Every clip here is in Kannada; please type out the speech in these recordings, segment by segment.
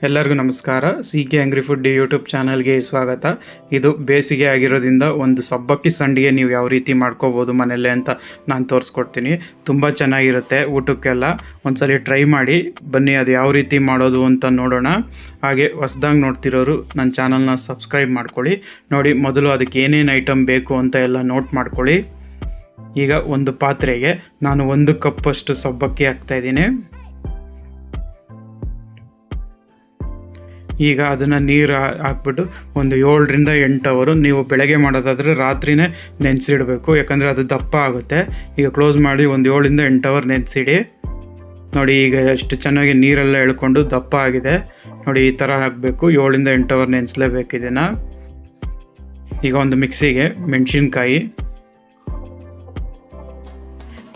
ಎಲ್ಲರಿಗೂ ನಮಸ್ಕಾರ. ಸಿ.ಕೆ ಅಂಗ್ರಿ ಫುಡ್ ಯೂಟ್ಯೂಬ್ ಚಾನಲ್ಗೆ ಸ್ವಾಗತ. ಇದು ಬೇಸಿಗೆ ಆಗಿರೋದ್ರಿಂದ ಒಂದು ಸಬ್ಬಕ್ಕಿ ಸಂಡಿಗೆ ನೀವು ಯಾವ ರೀತಿ ಮಾಡ್ಕೋಬೋದು ಮನೆಯಲ್ಲೇ ಅಂತ ನಾನು ತೋರಿಸ್ಕೊಡ್ತೀನಿ. ತುಂಬ ಚೆನ್ನಾಗಿರುತ್ತೆ ಊಟಕ್ಕೆಲ್ಲ. ಒಂದ್ಸಲಿ ಟ್ರೈ ಮಾಡಿ ಬನ್ನಿ, ಅದು ಯಾವ ರೀತಿ ಮಾಡೋದು ಅಂತ ನೋಡೋಣ. ಹಾಗೆ ಹೊಸ್ದಾಗಿ ನೋಡ್ತಿರೋರು ನನ್ನ ಚಾನಲ್ನ ಸಬ್ಸ್ಕ್ರೈಬ್ ಮಾಡ್ಕೊಳ್ಳಿ. ನೋಡಿ, ಮೊದಲು ಅದಕ್ಕೆ ಏನೇನು ಐಟಮ್ ಬೇಕು ಅಂತ ಎಲ್ಲ ನೋಟ್ ಮಾಡ್ಕೊಳ್ಳಿ. ಈಗ ಒಂದು ಪಾತ್ರೆಗೆ ನಾನು 1 ಕಪ್ಪಷ್ಟು ಸಬ್ಬಕ್ಕಿ ಹಾಕ್ತಾಯಿದ್ದೀನಿ. ಈಗ ಅದನ್ನು ನೀರು ಹಾಕ್ಬಿಟ್ಟು ಒಂದು 7ರಿಂದ 8 ಅವರು, ನೀವು ಬೆಳಗ್ಗೆ ಮಾಡೋದಾದರೆ ರಾತ್ರಿನೇ ನೆನೆಸಿಡಬೇಕು, ಯಾಕಂದರೆ ಅದು ದಪ್ಪ ಆಗುತ್ತೆ. ಈಗ ಕ್ಲೋಸ್ ಮಾಡಿ ಒಂದು 7ರಿಂದ 8 ಅವರ್ ನೆನೆಸಿಡಿ. ನೋಡಿ, ಈಗ ಎಷ್ಟು ಚೆನ್ನಾಗಿ ನೀರೆಲ್ಲ ಎಳ್ಕೊಂಡು ದಪ್ಪ ಆಗಿದೆ. ನೋಡಿ, ಈ ಥರ ಹಾಕಬೇಕು. 7ರಿಂದ 8 ಅವರ್ ನೆನೆಸಲೇಬೇಕು ಇದನ್ನು. ಈಗ ಒಂದು ಮಿಕ್ಸಿಗೆ ಮೆಣಸಿನ್ಕಾಯಿ,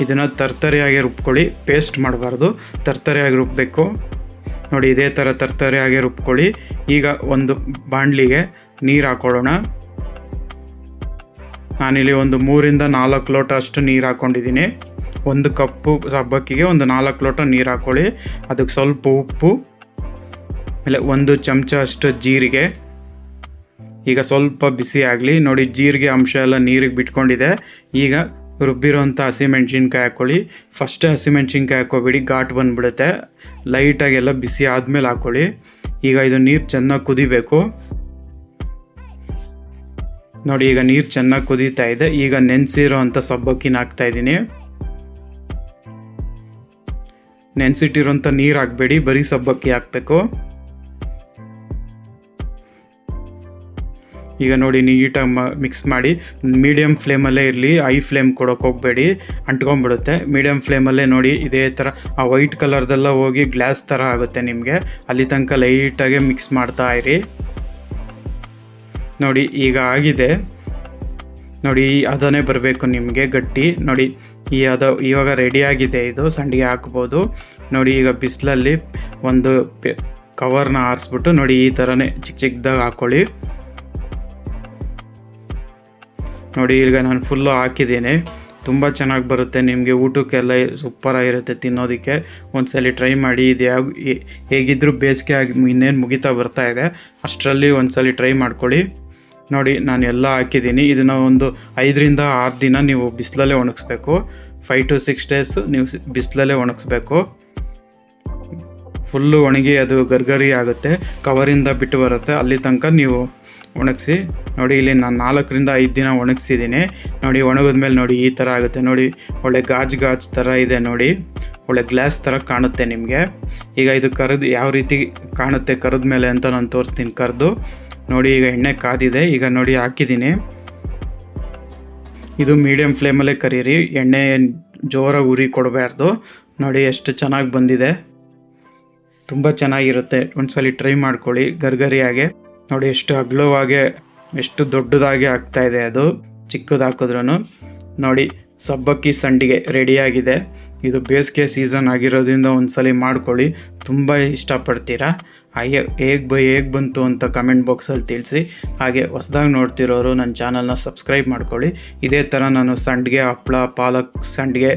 ಇದನ್ನು ತರ್ತರಿಯಾಗಿ ರುಬ್ಕೊಳ್ಳಿ, ಪೇಸ್ಟ್ ಮಾಡಬಾರ್ದು, ತರ್ತರಿಯಾಗಿ ರುಬ್ಬಬೇಕು. ನೋಡಿ, ಇದೇ ಥರ ತರ್ತರಿಯಾಗಿ ರುಬ್ಕೊಳ್ಳಿ. ಈಗ ಒಂದು ಬಾಣಲಿಗೆ ನೀರು ಹಾಕ್ಕೊಳ್ಳೋಣ. ನಾನಿಲ್ಲಿ ಒಂದು 3ರಿಂದ 4 ಲೋಟ ಅಷ್ಟು ನೀರು ಹಾಕ್ಕೊಂಡಿದ್ದೀನಿ. 1 ಕಪ್ಪು ಸಬ್ಬಕ್ಕಿಗೆ ಒಂದು 4 ಲೋಟ ನೀರು ಹಾಕ್ಕೊಳ್ಳಿ. ಅದಕ್ಕೆ ಸ್ವಲ್ಪ ಉಪ್ಪು, ಆಮೇಲೆ 1 ಚಮಚ ಅಷ್ಟು ಜೀರಿಗೆ. ಈಗ ಸ್ವಲ್ಪ ಬಿಸಿ ಆಗಲಿ. ನೋಡಿ, ಜೀರಿಗೆ ಅಂಶ ಎಲ್ಲ ನೀರಿಗೆ ಬಿಟ್ಕೊಂಡಿದೆ. ಈಗ ರುಬ್ಬಿರೋಂಥ ಹಸಿಮೆಣ್ಸಿನ್ಕಾಯಿ ಹಾಕ್ಕೊಳ್ಳಿ. ಫಸ್ಟೇ ಹಸಿಮೆಣ್ಸಿನ್ಕಾಯಿ ಹಾಕ್ಕೋಬೇಡಿ, ಘಾಟ್ ಬಂದುಬಿಡುತ್ತೆ. ಲೈಟಾಗೆಲ್ಲ ಬಿಸಿ ಆದಮೇಲೆ ಹಾಕ್ಕೊಳ್ಳಿ. ಈಗ ಇದು ನೀರು ಚೆನ್ನಾಗಿ ಕುದಿಬೇಕು. ನೋಡಿ, ಈಗ ನೀರು ಚೆನ್ನಾಗಿ ಕುದೀತಾ ಇದೆ. ಈಗ ನೆನೆಸಿರೋ ಅಂಥ ಸಬ್ಬಕ್ಕಿನ ಹಾಕ್ತಾಯಿದ್ದೀನಿ. ನೆನೆಸಿಟ್ಟಿರೋಂಥ ನೀರು ಹಾಕಬೇಡಿ, ಬರೀ ಸಬ್ಬಕ್ಕಿ ಹಾಕಬೇಕು. ಈಗ ನೋಡಿ, ನೀಟಾಗಿ ಮಿಕ್ಸ್ ಮಾಡಿ. ಮೀಡಿಯಮ್ ಫ್ಲೇಮಲ್ಲೇ ಇರಲಿ, ಹೈ ಫ್ಲೇಮ್ ಕೊಡೋಕೆ ಹೋಗಬೇಡಿ, ಅಂಟ್ಕೊಂಡ್ಬಿಡುತ್ತೆ. ಮೀಡಿಯಮ್ ಫ್ಲೇಮಲ್ಲೇ ನೋಡಿ, ಇದೇ ಥರ ಆ ವೈಟ್ ಕಲರ್ದೆಲ್ಲ ಹೋಗಿ ಗ್ಲಾಸ್ ಥರ ಆಗುತ್ತೆ ನಿಮಗೆ. ಅಲ್ಲಿ ತನಕ ಲೈಟಾಗೆ ಮಿಕ್ಸ್ ಮಾಡ್ತಾ ಇರಿ. ನೋಡಿ, ಈಗ ಆಗಿದೆ. ನೋಡಿ, ಅದನ್ನೇ ಬರಬೇಕು ನಿಮಗೆ ಗಟ್ಟಿ. ನೋಡಿ, ಇವಾಗ ರೆಡಿಯಾಗಿದೆ. ಇದು ಸಂಡಿಗೆ ಹಾಕ್ಬೋದು. ನೋಡಿ, ಈಗ ಬಿಸಿಲಲ್ಲಿ ಒಂದು ಕವರ್ನ ಆರಿಸ್ಬಿಟ್ಟು ನೋಡಿ, ಈ ಥರನೇ ಚಿಕ್ಕ ಚಿಕ್ಕದಾಗಿ ಹಾಕ್ಕೊಳ್ಳಿ. ನೋಡಿ, ಈಗ ನಾನು ಫುಲ್ಲು ಹಾಕಿದ್ದೀನಿ. ತುಂಬ ಚೆನ್ನಾಗಿ ಬರುತ್ತೆ ನಿಮಗೆ, ಊಟಕ್ಕೆಲ್ಲ ಸೂಪರಾಗಿರುತ್ತೆ ತಿನ್ನೋದಕ್ಕೆ. ಒಂದ್ಸಲಿ ಟ್ರೈ ಮಾಡಿ. ಇದು ಹೇಗಿದ್ದರೂ ಬೇಸಿಗೆ ಆಗಿ ಇನ್ನೇನು ಮುಗಿತಾ ಬರ್ತಾ ಇದೆ, ಅಷ್ಟರಲ್ಲಿ ಒಂದ್ಸಲಿ ಟ್ರೈ ಮಾಡ್ಕೊಳ್ಳಿ. ನೋಡಿ, ನಾನು ಎಲ್ಲ ಹಾಕಿದ್ದೀನಿ. ಇದನ್ನು ಒಂದು 5ರಿಂದ 6 ದಿನ ನೀವು ಬಿಸಿಲಲ್ಲೇ ಒಣಗಿಸ್ಬೇಕು. 5 to 6 ಡೇಸು ನೀವು ಬಿಸಿಲಲ್ಲೇ ಒಣಗಿಸ್ಬೇಕು. ಫುಲ್ಲು ಒಣಗಿ ಅದು ಗರ್ಗರಿ ಆಗುತ್ತೆ, ಕವರಿಂದ ಬಿಟ್ಟು ಬರುತ್ತೆ, ಅಲ್ಲಿ ತನಕ ನೀವು ಒಣಗಿಸಿ. ನೋಡಿ, ಇಲ್ಲಿ ನಾನು 4ರಿಂದ 5 ದಿನ ಒಣಗಿಸಿದ್ದೀನಿ. ನೋಡಿ, ಒಣಗಿದ್ಮೇಲೆ ನೋಡಿ ಈ ಥರ ಆಗುತ್ತೆ. ನೋಡಿ, ಒಳ್ಳೆ ಗಾಜು ಥರ ಇದೆ. ನೋಡಿ, ಒಳ್ಳೆ ಗ್ಲಾಸ್ ಥರ ಕಾಣುತ್ತೆ ನಿಮಗೆ. ಈಗ ಇದು ಕರೆದು ಯಾವ ರೀತಿ ಕಾಣುತ್ತೆ ಕರೆದ ಮೇಲೆ ಅಂತ ನಾನು ತೋರಿಸ್ತೀನಿ. ಕರೆದು ನೋಡಿ, ಈಗ ಎಣ್ಣೆ ಕಾದಿದೆ. ಈಗ ನೋಡಿ, ಹಾಕಿದ್ದೀನಿ. ಇದು ಮೀಡಿಯಮ್ ಫ್ಲೇಮಲ್ಲೇ ಕರೀರಿ, ಎಣ್ಣೆ ಜೋರಾಗಿ ಉರಿ ಕೊಡಬಾರ್ದು. ನೋಡಿ, ಎಷ್ಟು ಚೆನ್ನಾಗಿ ಬಂದಿದೆ, ತುಂಬ ಚೆನ್ನಾಗಿರುತ್ತೆ. ಒಂದ್ಸಲಿ ಟ್ರೈ ಮಾಡ್ಕೊಳ್ಳಿ ಗರ್ಗರಿಯಾಗೆ. ನೋಡಿ, ಎಷ್ಟು ಅಗಲವಾಗೆ, ಎಷ್ಟು ದೊಡ್ಡದಾಗಿ ಆಗ್ತಾಯಿದೆ ಅದು, ಚಿಕ್ಕದು ಹಾಕಿದ್ರೂ. ನೋಡಿ, ಸಬ್ಬಕ್ಕಿ ಸಂಡಿಗೆ ರೆಡಿಯಾಗಿದೆ. ಇದು ಬೇಸಿಗೆ ಸೀಸನ್ ಆಗಿರೋದ್ರಿಂದ ಒಂದ್ಸಲಿ ಮಾಡ್ಕೊಳ್ಳಿ, ತುಂಬ ಇಷ್ಟಪಡ್ತೀರಾ. ಹಾಗೆ ಹೇಗೆ ಬಂತು ಅಂತ ಕಮೆಂಟ್ ಬಾಕ್ಸಲ್ಲಿ ತಿಳಿಸಿ. ಹಾಗೆ ಹೊಸದಾಗಿ ನೋಡ್ತಿರೋರು ನನ್ನ ಚಾನಲ್ನ ಸಬ್ಸ್ಕ್ರೈಬ್ ಮಾಡ್ಕೊಳ್ಳಿ. ಇದೇ ಥರ ನಾನು ಸಂಡಿಗೆ, ಹಪ್ಪಳ, ಪಾಲಕ್ ಸಂಡಿಗೆ,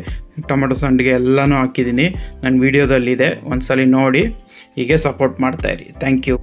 ಟೊಮೆಟೊ ಸಂಡಿಗೆ ಎಲ್ಲನೂ ಹಾಕಿದ್ದೀನಿ ನನ್ನ ವೀಡಿಯೋದಲ್ಲಿದೆ. ಒಂದ್ಸಲಿ ನೋಡಿ, ಹೀಗೆ ಸಪೋರ್ಟ್ ಮಾಡ್ತಾಯಿರಿ. Thank you.